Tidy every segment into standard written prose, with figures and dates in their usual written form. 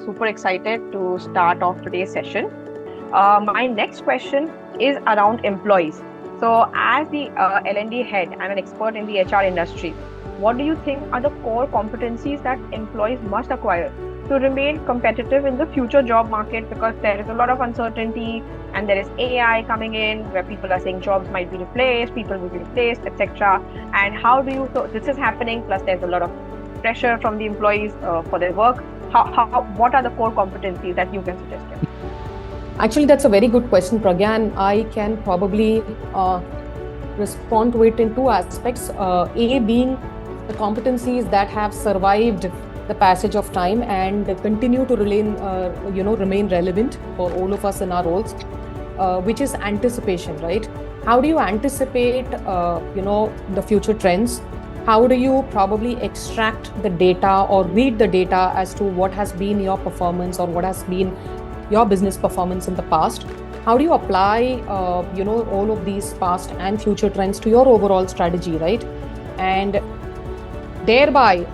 super excited to start off today's session. My next question is around employees. So, as the L&D head, I'm an expert in the HR industry. What do you think are the core competencies that employees must acquire to remain competitive in the future job market? Because there is a lot of uncertainty, and there is AI coming in where people are saying jobs might be replaced, people will be replaced, etc. And how do you? So this is happening. Plus, there's a lot of pressure from the employees for their work. What are the core competencies that you can suggest here? Actually, that's a very good question, Pragya, and I can probably respond to it in two aspects. A being the competencies that have survived the passage of time and continue to remain relevant for all of us in our roles, which is anticipation, right? How do you anticipate, the future trends? How do you probably extract the data or read the data as to what has been your performance or what has been your business performance in the past? How do you apply, all of these past and future trends to your overall strategy, right? And thereby,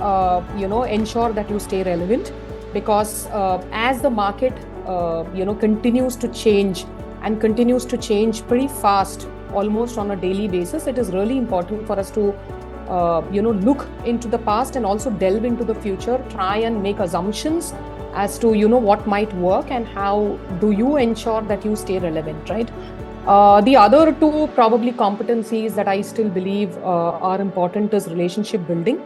ensure that you stay relevant, because as the market, continues to change and continues to change pretty fast, almost on a daily basis, it is really important for us to, look into the past and also delve into the future, try and make assumptions as to, what might work and how do you ensure that you stay relevant, right? The other two probably competencies that I still believe are important is relationship building.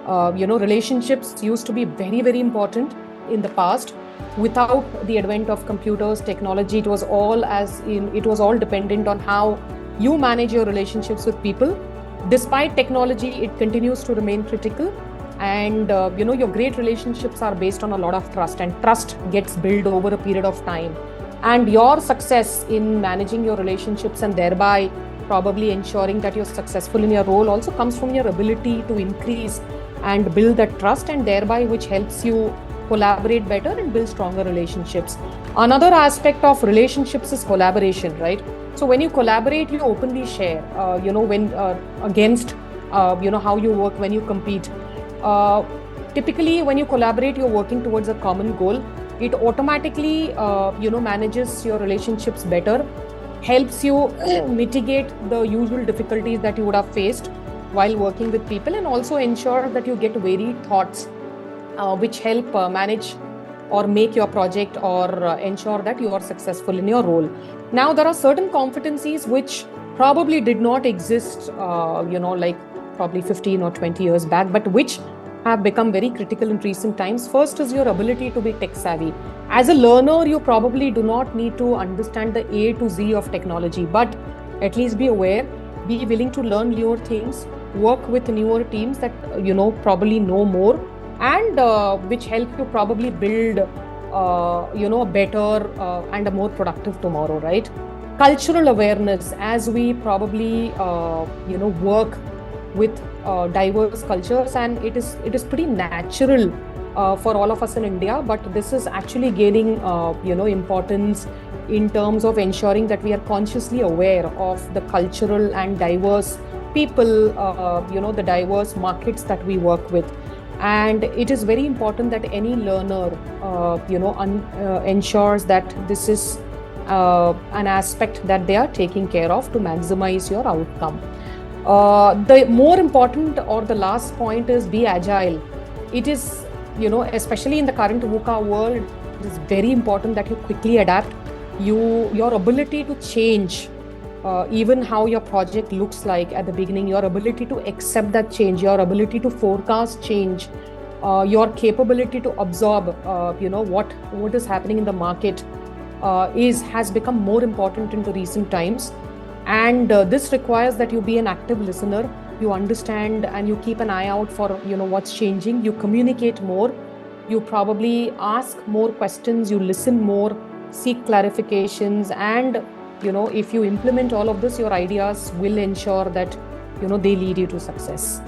Relationships used to be very, very important in the past. Without the advent of computers, technology, it was all dependent on how you manage your relationships with people. Despite technology, it continues to remain critical. And, your great relationships are based on a lot of trust, and trust gets built over a period of time. And your success in managing your relationships and thereby probably ensuring that you're successful in your role also comes from your ability to increase and build that trust, and thereby which helps you collaborate better and build stronger relationships. Another aspect of relationships is collaboration, right? So when you collaborate, you openly share, against, how you work when you compete. Typically, when you collaborate, you're working towards a common goal. It automatically, manages your relationships better, helps you mitigate the usual difficulties that you would have faced while working with people, and also ensure that you get varied thoughts, which help manage or make your project or ensure that you are successful in your role. Now, there are certain competencies which probably did not exist, like probably 15 or 20 years back, but which have become very critical in recent times. First is your ability to be tech savvy. As a learner, you probably do not need to understand the A to Z of technology, but at least be aware, be willing to learn newer things, work with newer teams that, probably know more, and which help you probably build, a better and a more productive tomorrow, right? Cultural awareness, as we probably, work with diverse cultures, and it is pretty natural for all of us in India, but this is actually gaining, importance in terms of ensuring that we are consciously aware of the cultural and diverse people, the diverse markets that we work with. And it is very important that any learner, ensures that this is an aspect that they are taking care of to maximize your outcome. The more important or the last point is be agile. It is, especially in the current VUCA world, it is very important that you quickly adapt. Your ability to change, even how your project looks like at the beginning, your ability to accept that change, your ability to forecast change, your capability to absorb, what is happening in the market, has become more important in the recent times. And this requires that you be an active listener, you understand and you keep an eye out for, what's changing, you communicate more, you probably ask more questions, you listen more, seek clarifications, and, if you implement all of this, your ideas will ensure that, they lead you to success.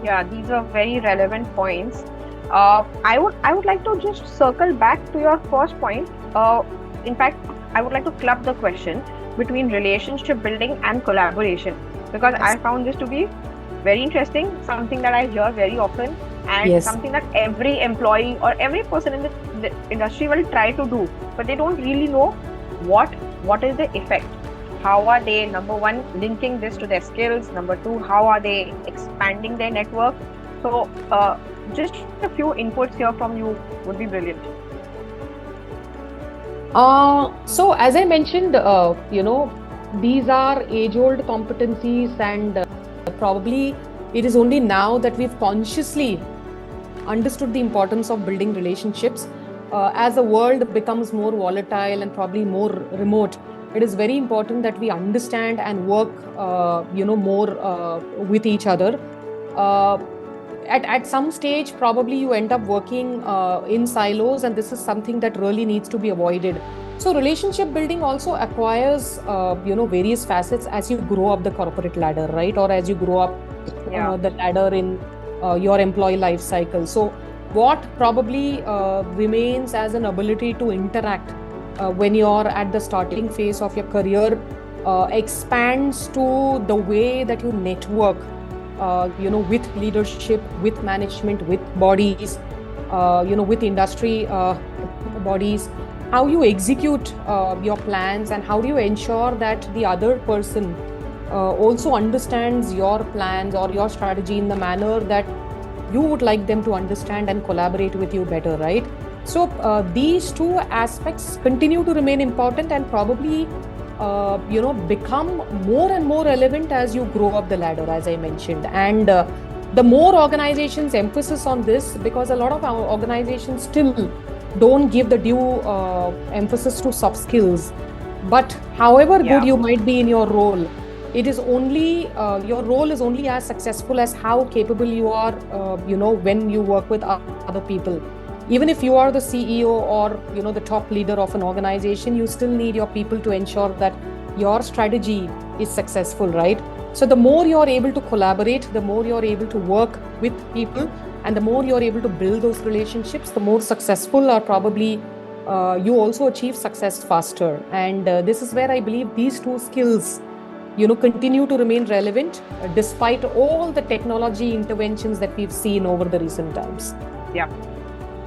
Yeah, these are very relevant points. I would like to just circle back to your first point. In fact, I would like to club the question between relationship building and collaboration, because I found this to be very interesting, something that I hear very often. and Yes. something that every employee or every person in the industry will try to do, but they don't really know what is the effect. How are they, number one, linking this to their skills? Number two, how are they expanding their network? So, just a few inputs here from you would be brilliant. So as I mentioned, these are age-old competencies, and probably it is only now that we've consciously understood the importance of building relationships. As the world becomes more volatile and probably more remote, it is very important that we understand and work, more with each other. At some stage, probably you end up working in silos, and this is something that really needs to be avoided. So relationship building also acquires, various facets as you grow up the corporate ladder, right? Or as you grow up the ladder in your employee life cycle. So what probably remains as an ability to interact when you're at the starting phase of your career expands to the way that you network, with leadership, with management, with bodies, with industry bodies, how you execute your plans, and how do you ensure that the other person also understands your plans or your strategy in the manner that you would like them to understand and collaborate with you better, right? So these two aspects continue to remain important and probably become more and more relevant as you grow up the ladder, as I mentioned. And the more organizations emphasis on this, because a lot of our organizations still don't give the due emphasis to soft skills. But however good you might be in your role, it is only your role is only as successful as how capable you are, when you work with other people. Even if you are the CEO or the top leader of an organization, you still need your people to ensure that your strategy is successful, right? So the more you're able to collaborate, the more you're able to work with people, and the more you're able to build those relationships, the more successful, or probably you also achieve success faster. And this is where I believe these two skills continue to remain relevant despite all the technology interventions that we've seen over the recent times. Yeah,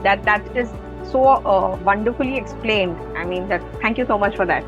that is so wonderfully explained. I mean, thank you so much for that.